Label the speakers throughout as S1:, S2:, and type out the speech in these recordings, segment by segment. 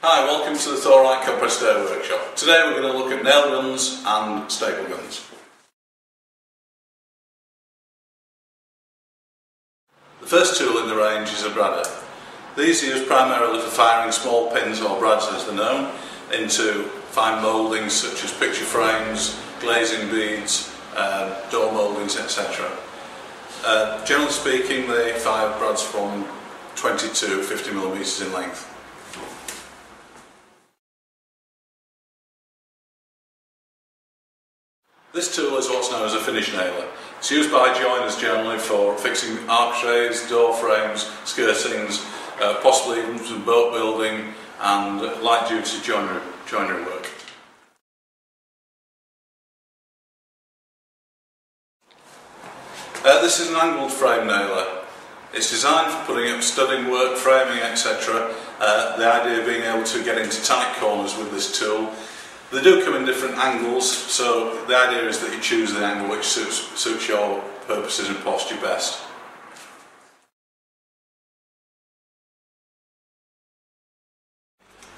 S1: Hi, welcome to the Thorite Compressed Air Workshop. Today we're going to look at nail guns and staple guns. The first tool in the range is a bradder. These are used primarily for firing small pins, or brads as they're known, into fine mouldings such as picture frames, glazing beads, door mouldings, etc. Generally speaking, they fire brads from 20 to 50mm in length. This tool is what's known as a finish nailer. It's used by joiners generally for fixing architraves, door frames, skirtings, possibly even some boat building and light duty joinery work. This is an angled frame nailer. It's designed for putting up studding work, framing, etc. The idea being able to get into tight corners with this tool. They do come in different angles, so the idea is that you choose the angle which suits your purposes and posture best.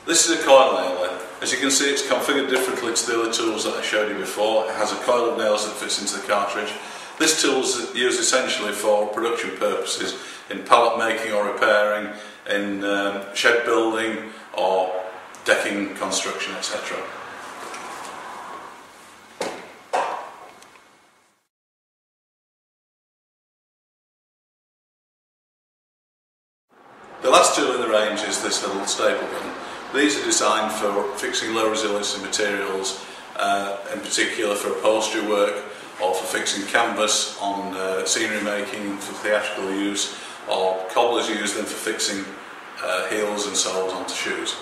S1: This is a coil nailer. As you can see, it's configured differently to the other tools that I showed you before. It has a coil of nails that fits into the cartridge. This tool is used essentially for production purposes, in pallet making or repairing, in shed building or decking construction, etc. The last tool in the range is this little staple gun. These are designed for fixing low resiliency materials, in particular for upholstery work or for fixing canvas on scenery making for theatrical use, or cobblers use them for fixing heels and soles onto shoes.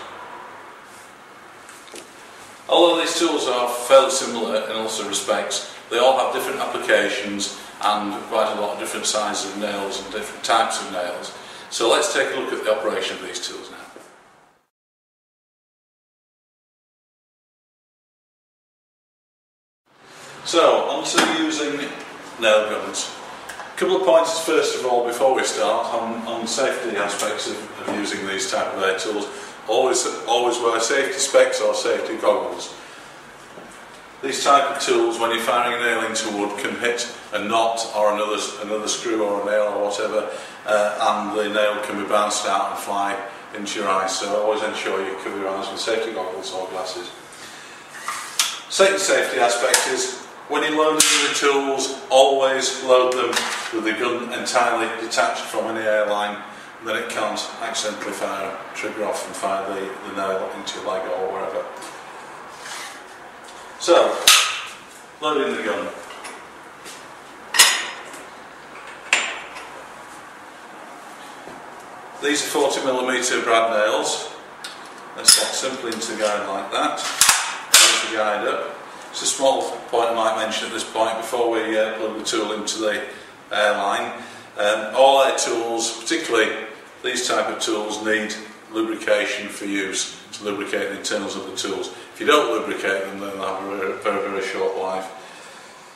S1: Although these tools are fairly similar in lots of respects, they all have different applications and quite a lot of different sizes of nails and different types of nails. So let's take a look at the operation of these tools now. So, on to using nail guns. A couple of points first of all before we start on safety aspects of using these type of air tools. Always wear safety specs or safety goggles. These type of tools, when you're firing a nail into wood, can hit a knot or another screw or a nail or whatever, and the nail can be bounced out and fly into your eyes. So always ensure you cover your eyes with safety goggles or glasses. Second safety aspect is, when you're loading the tools, always load them with the gun entirely detached from any airline, then it can't accidentally fire, trigger off and fire the nail into your leg or wherever. So, loading the gun. These are 40mm brad nails. They're slot simply into the guide like that. There's the guide up. It's a small point I might mention at this point before we plug the tool into the airline. All air tools, particularly these type of tools, need lubrication for use, to lubricate the internals of the tools. If you don't lubricate them, then they'll have a very short life.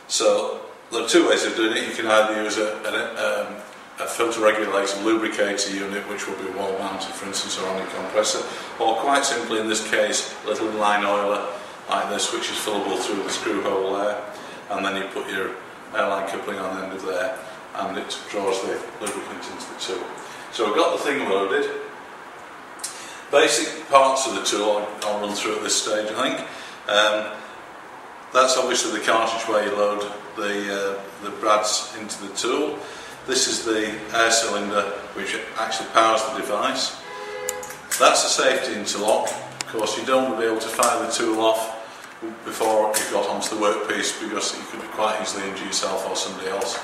S1: So there are two ways of doing it. You can either use a filter regulator lubricator unit, which will be wall mounted, for instance, or on your compressor, or quite simply in this case a little line oiler like this, which is fillable through the screw hole there, and then you put your airline coupling on the end of there and it draws the lubricant into the tool. So we've got the thing loaded. Basic parts of the tool I'll run through at this stage, I think. That's obviously the cartridge where you load the brads into the tool. This is the air cylinder which actually powers the device. That's a safety interlock. Of course, you don't want to be able to fire the tool off before you've got onto the workpiece, because you could quite easily injure yourself or somebody else.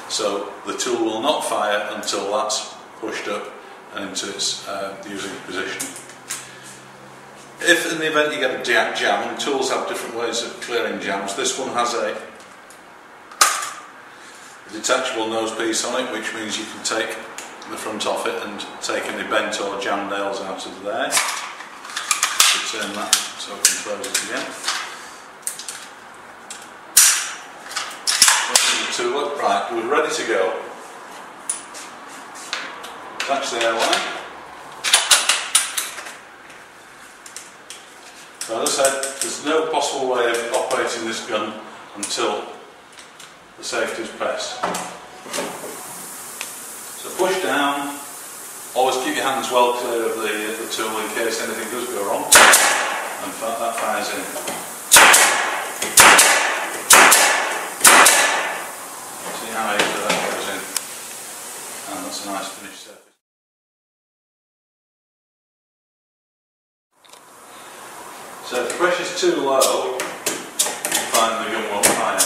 S1: So the tool will not fire until that's pushed up and into its using position. If in the event you get a jam, and tools have different ways of clearing jams, this one has a detachable nose piece on it, which means you can take the front off it and take any bent or jammed nails out of there. So turn that so I can close it again. Right, we're ready to go. Attach the airline. So as I said, there's no possible way of operating this gun until the safety is pressed. So push down, always keep your hands well clear of the tool in case anything does go wrong, and that fires in. See how easily that goes in, and that's a nice finished surface. So if the pressure's too low, you find the gun won't fire.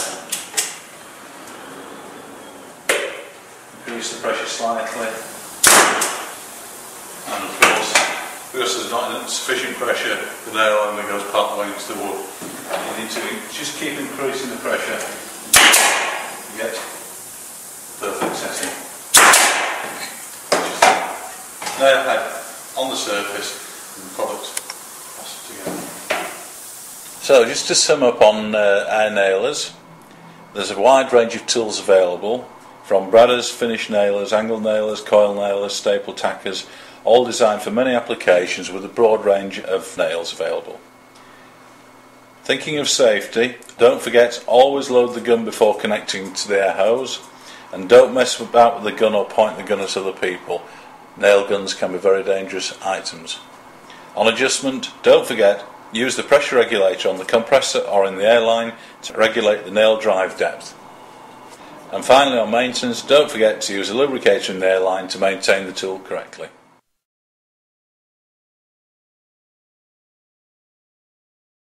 S1: Increase the pressure slightly, and of course, because there's not sufficient pressure, the nail only goes part of the way into the wood. You need to just keep increasing the pressure to get perfect setting. Just nail head on the surface and the product passed together. So just to sum up on our nailers, there's a wide range of tools available, from bradders, finish nailers, angle nailers, coil nailers, staple tackers, all designed for many applications with a broad range of nails available. Thinking of safety, don't forget, always load the gun before connecting to the air hose, and don't mess about with the gun or point the gun at other people. Nail guns can be very dangerous items. On adjustment, don't forget, use the pressure regulator on the compressor or in the airline to regulate the nail drive depth. And finally, on maintenance, don't forget to use a lubricator in the airline to maintain the tool correctly.